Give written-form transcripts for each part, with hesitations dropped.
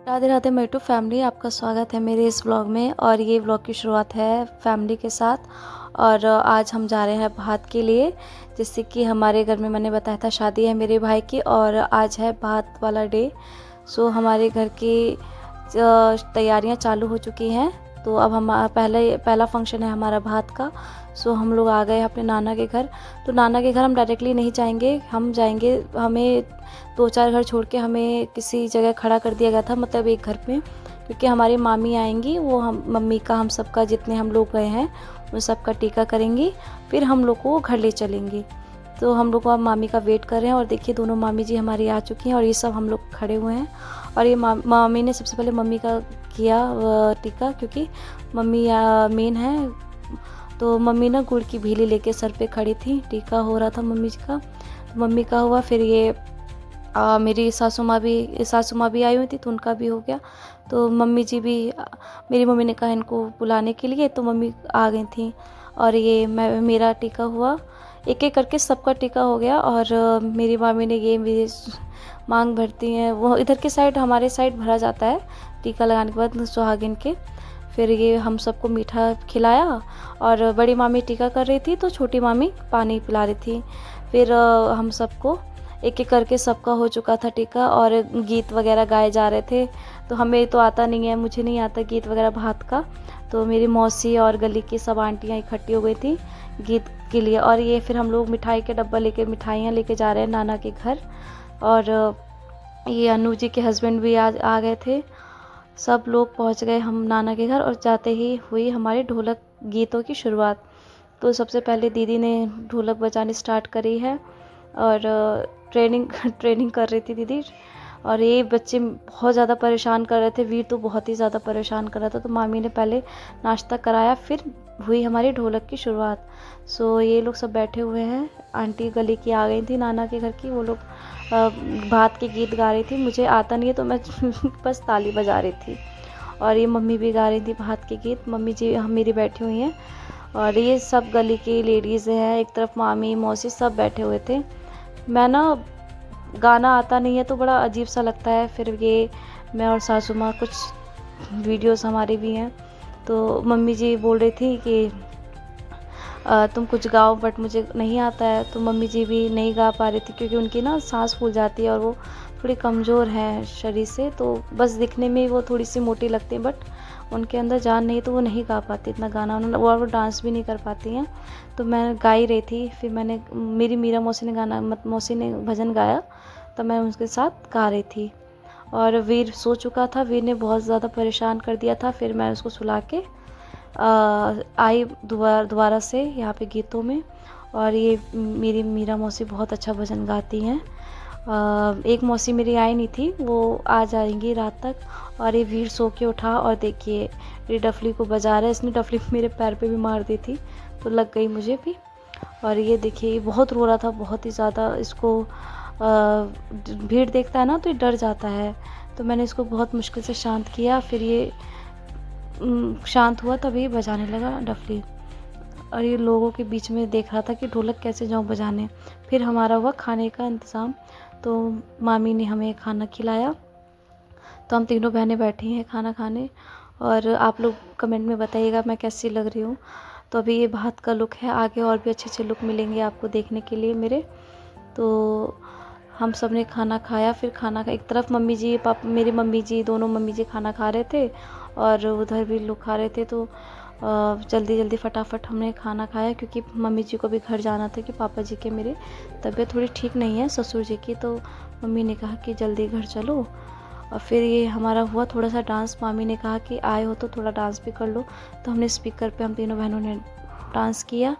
राधे राधे मेरे to family, आपका स्वागत है मेरे इस व्लॉग में। और ये व्लॉग की शुरुआत है फैमिली के साथ। और आज हम जा रहे हैं भात के लिए। जैसे कि हमारे घर में मैंने बताया था शादी है मेरे भाई की, और आज है भात वाला डे। सो हमारे घर की तैयारियां चालू हो चुकी हैं। तो अब हम पहला फंक्शन है हमारा भात का। सो हम लोग आ गए अपने नाना के घर। तो नाना के घर हम डायरेक्टली नहीं जाएंगे, हम जाएंगे, हमें 2-4 घर छोड़ के हमें किसी जगह खड़ा कर दिया गया था, मतलब एक घर पे, क्योंकि हमारी मामी आएंगी। वो हम मम्मी का, हम सबका, जितने हम लोग गए हैं उन सबका टीका करेंगी, फिर हम लोग को घर ले चलेंगी। तो हम लोग अब मामी का वेट कर रहे हैं। और देखिए दोनों मामी जी हमारी आ चुकी हैं और ये सब हम लोग खड़े हुए हैं। और ये मामी ने सबसे पहले मम्मी का किया टीका, क्योंकि मम्मी मेन है। तो मम्मी ना गुड़ की भीली लेके सर पे खड़ी थी, टीका हो रहा था मम्मी जी का। तो मम्मी का हुआ, फिर ये मेरी सासू माँ भी आई हुई थी, तो उनका भी हो गया। तो मम्मी जी भी, मेरी मम्मी ने कहा इनको बुलाने के लिए, तो मम्मी आ गई थी। और ये मेरा टीका हुआ, एक एक करके सबका टीका हो गया। और मेरी मामी ने ये मेरी मांग भरती हैं, वो इधर के साइड, हमारे साइड भरा जाता है टीका लगाने के बाद सुहागिन के। फिर ये हम सबको मीठा खिलाया। और बड़ी मामी टीका कर रही थी, तो छोटी मामी पानी पिला रही थी। फिर हम सबको एक एक करके सबका हो चुका था टीका, और गीत वगैरह गाए जा रहे थे। तो हमें तो आता नहीं है, मुझे नहीं आता गीत वगैरह भात का। तो मेरी मौसी और गली की सब आंटियाँ इकट्ठी हो गई थी गीत के लिए। और ये फिर हम लोग मिठाई के डब्बा लेके, मिठाइयाँ लेके जा रहे हैं नाना के घर। और ये अनु जी के हस्बैंड भी आ गए थे। सब लोग पहुंच गए हम नाना के घर, और जाते ही हुई हमारे ढोलक गीतों की शुरुआत। तो सबसे पहले दीदी ने ढोलक बजानी स्टार्ट करी है, और ट्रेनिंग कर रही थी दीदी। और ये बच्चे बहुत ज़्यादा परेशान कर रहे थे, वीर तो बहुत ही ज़्यादा परेशान कर रहा था। तो मामी ने पहले नाश्ता कराया, फिर हुई हमारी ढोलक की शुरुआत। सो ये लोग सब बैठे हुए हैं। आंटी गली की आ गई थी नाना के घर की, वो लोग भात के गीत गा रही थी। मुझे आता नहीं है, तो मैं बस ताली बजा रही थी। और ये मम्मी भी गा रही थी भात के गीत, मम्मी जी हम मेरी बैठी हुई हैं। और ये सब गली की लेडीज़ हैं, एक तरफ मामी मौसी सब बैठे हुए थे। मैं ना, गाना आता नहीं है तो बड़ा अजीब सा लगता है। फिर ये मैं और सासू माँ, कुछ वीडियोस हमारे भी हैं। तो मम्मी जी बोल रही थी कि तुम कुछ गाओ, बट मुझे नहीं आता है। तो मम्मी जी भी नहीं गा पा रही थी, क्योंकि उनकी ना सांस फूल जाती है, और वो थोड़ी कमज़ोर हैं शरीर से। तो बस दिखने में वो थोड़ी सी मोटी लगती हैं, बट उनके अंदर जान नहीं, तो वो नहीं गा पाती इतना गाना, उन्होंने वो डांस भी नहीं कर पाती हैं। तो मैं गा ही रही थी। फिर मैंने, मेरी मीरा मौसी ने मौसी ने भजन गाया, तो मैं उनके साथ गा रही थी। और वीर सो चुका था, वीर ने बहुत ज़्यादा परेशान कर दिया था। फिर मैं उसको सुला के आई दोबारा से यहाँ पे गीतों में। और ये मेरी मीरा मौसी बहुत अच्छा भजन गाती हैं। एक मौसी मेरी आई नहीं थी, वो आ जाएंगी रात तक। और ये वीर सो के उठा, और देखिए ये डफली को बजा रहा है। इसने डफली मेरे पैर पे भी मार दी थी, तो लग गई मुझे भी। और ये देखिए, ये बहुत रो रहा था, बहुत ही ज़्यादा। इसको भीड़ देखता है ना, तो ये डर जाता है। तो मैंने इसको बहुत मुश्किल से शांत किया। फिर ये शांत हुआ, तभी बजाने लगा डफली। और ये लोगों के बीच में देख रहा था कि ढोलक कैसे जाऊँ बजाने। फिर हमारा हुआ खाने का इंतज़ाम। तो मामी ने हमें खाना खिलाया। तो हम तीनों बहनें बैठी हैं खाना खाने। और आप लोग कमेंट में बताइएगा मैं कैसी लग रही हूँ। तो अभी ये भात का लुक है, आगे और भी अच्छे अच्छे लुक मिलेंगे आपको देखने के लिए मेरे। तो हम सब ने खाना खाया। फिर खाना का एक तरफ मम्मी जी, पापा, मेरी मम्मी जी, दोनों मम्मी जी खाना खा रहे थे, और उधर भी लोग खा रहे थे। तो जल्दी जल्दी फटाफट हमने खाना खाया, क्योंकि मम्मी जी को भी घर जाना था, कि पापा जी के मेरे तबीयत थोड़ी ठीक नहीं है, ससुर जी की। तो मम्मी ने कहा कि जल्दी घर चलो। और फिर ये हमारा हुआ थोड़ा सा डांस। मामी ने कहा कि आए हो तो थोड़ा डांस भी कर लो। तो हमने स्पीकर पे, हम तीनों बहनों ने डांस किया।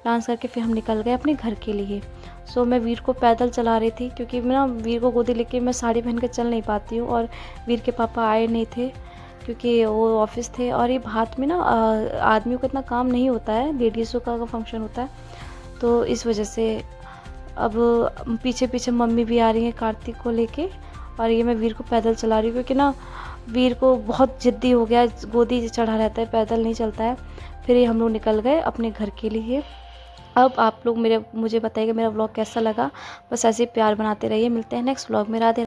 डांस करके फिर हम निकल गए अपने घर के लिए। सो मैं वीर को पैदल चला रही थी, क्योंकि मैं ना वीर को गोदी लेके मैं साड़ी पहन के चल नहीं पाती हूँ। और वीर के पापा आए नहीं थे, क्योंकि वो ऑफिस थे। और ये भात में ना आदमियों को इतना काम नहीं होता है, लेडीज़ों का फंक्शन होता है। तो इस वजह से अब पीछे पीछे मम्मी भी आ रही हैं कार्तिक को लेके। और ये मैं वीर को पैदल चला रही हूँ, क्योंकि ना वीर को बहुत ज़िद्दी हो गया, गोदी चढ़ा रहता है, पैदल नहीं चलता है। फिर ये हम लोग निकल गए अपने घर के लिए। अब आप लोग मुझे बताइएगा मेरा व्लॉग कैसा लगा। बस ऐसे ही प्यार बनाते रहिए। मिलते हैं नेक्स्ट व्लॉग में। राधे।